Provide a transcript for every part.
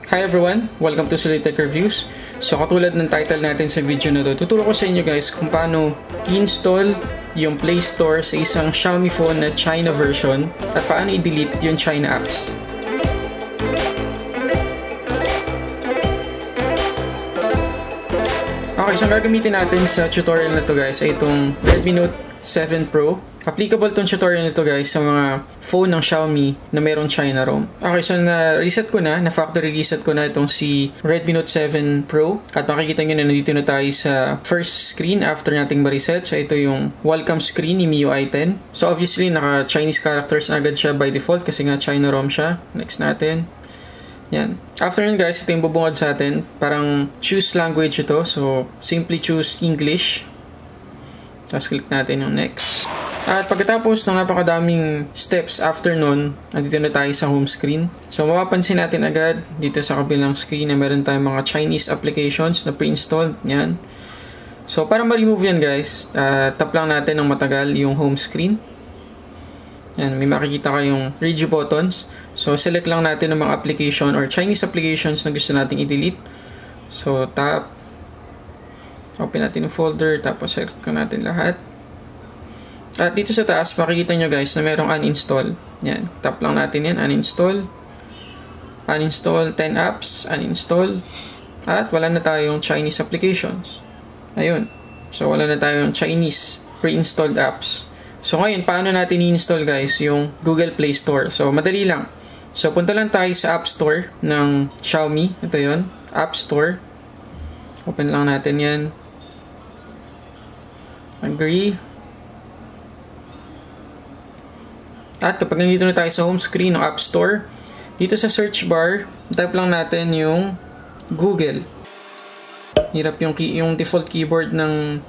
Hi everyone! Welcome to Solid Tech Reviews. So katulad ng title natin sa video na to, tuturo ko sa inyo guys kung paano i-install yung Play Store sa isang Xiaomi phone na China version at paano i-delete yung China apps. Okay, so ang gagamitin natin sa tutorial na to guys ay itong Redmi Note 7 Pro. Applicable tong tutorial nito guys sa mga phone ng Xiaomi na mayroong China ROM. Okay, so na-reset ko na factory reset ko na itong si Redmi Note 7 Pro. At makikita nyo na nandito na tayo sa first screen after nating ma-reset. So ito yung welcome screen ni MIUI 10. So obviously naka-Chinese characters na agad siya by default kasi nga China ROM siya. Next natin. Yan. After yun guys, ito yung bubungad sa atin. Parang choose language ito. So simply choose English. Tapos click natin yung next. At pagkatapos ng napakadaming steps after nun, nandito na tayo sa home screen. So mapapansin natin agad dito sa kabilang screen na meron tayong mga Chinese applications na pre-installed. Yan. So para ma-remove yan guys, tap lang natin ng matagal yung home screen. Yan, may makikita kayong review buttons. So select lang natin ng mga application or Chinese applications na gusto nating i-delete. So tap. Open natin yung folder, tapos select natin lahat. At dito sa taas, makikita nyo guys na merong uninstall. Yan. Tap lang natin yan. Uninstall. Uninstall 10 apps. Uninstall. At wala na tayong Chinese applications. Ayun. So, wala na tayong Chinese pre-installed apps. So, ngayon, paano natin i-install guys yung Google Play Store? So, madali lang. So, punta lang tayo sa App Store ng Xiaomi. Ito yun. App Store. Open lang natin yan. Agree. At kapag nandito na tayo sa home screen ng App Store, dito sa search bar, type lang natin yung Google. Hirap yung default keyboard ng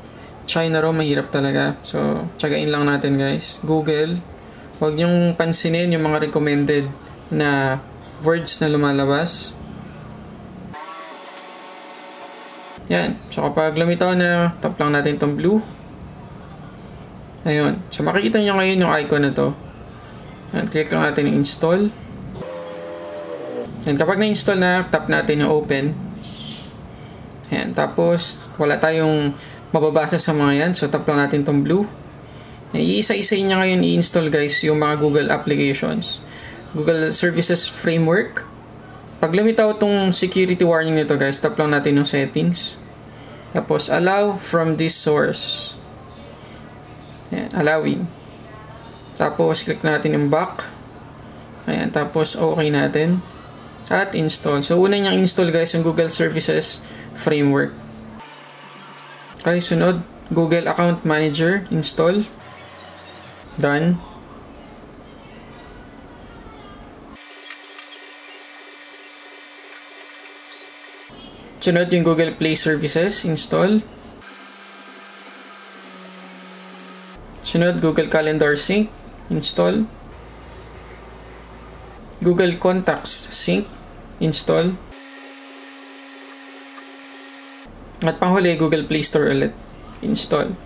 China ROM, mahirap talaga. So, tsagain lang natin guys. Google. Huwag niyong pansinin yung mga recommended na words na lumalabas. Yan. So, kapag lumitaw na, tap lang natin itong blue. Ayun. So, makikita nyo ngayon yung icon na to. And click lang natin yung install. And kapag na-install na, tap natin yung open. Ayan. Tapos, wala tayong mababasa sa mga yan. So, tap lang natin itong blue. Iisa-isayin niya ngayon i-install guys yung mga Google applications. Google Services Framework. Pag lumitaw itong security warning nito guys, tap lang natin yung settings. Tapos, allow from this source. Ayan. Allowing. Tapos, click natin yung back. Ayan. Tapos, okay natin. At install. So, una niyang install guys yung Google Services Framework. Okay, sunod. Google Account Manager. Install. Done. Sunod yung Google Play Services. Install. Sunod, Google Calendar Sync. Install. Google Contacts Sync. Install. At panghuli, Google Play Store ulit. Install.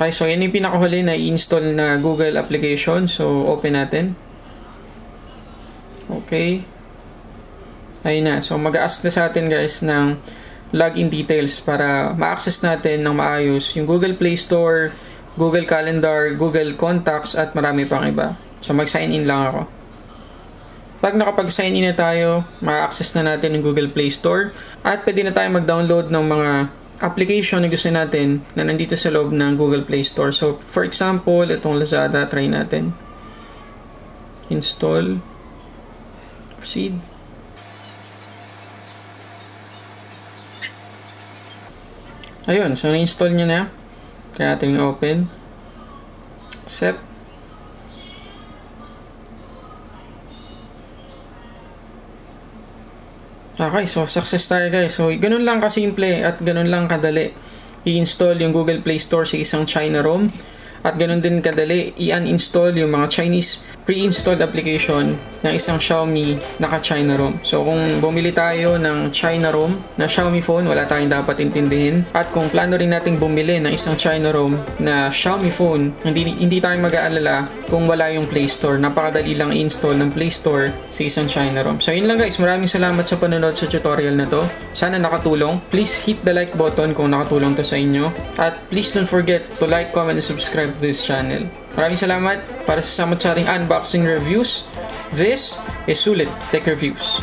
Okay, so yan yung pinakahuli na i-install na Google application. So, open natin. Okay. Ayun na. So, mag-a-ask na sa atin guys ng login details para ma-access natin ng maayos yung Google Play Store, Google Calendar, Google Contacts, at marami pang iba. So, mag-sign in lang ako. Pag nakapag-sign in na tayo, ma-access na natin yung Google Play Store. At pwede na tayo mag-download ng mga application na gusto natin na nandito sa loob ng Google Play Store. So, for example, itong Lazada, try natin. Install. Proceed. Ayun, so na-install nyo na. Kaya natin open. Accept. Okay, so success tayo guys. So, ganun lang kasimple at ganun lang kadali i-install yung Google Play Store sa isang China ROM. At ganun din kadali i-uninstall yung mga Chinese pre-installed application ng isang Xiaomi naka-China ROM. So kung bumili tayo ng China ROM na Xiaomi phone, wala tayong dapat intindihin. At kung plano rin nating bumili ng isang China ROM na Xiaomi phone, hindi tayo mag-aalala kung wala yung Play Store. Napakadali lang i-install ng Play Store sa isang China ROM. So yun lang guys, maraming salamat sa panonood sa tutorial na to. Sana nakatulong. Please hit the like button kung nakatulong to sa inyo. At please don't forget to like, comment, and subscribe to this channel. Maraming salamat para sa samot-saring unboxing reviews. This is Sulit Tech Reviews.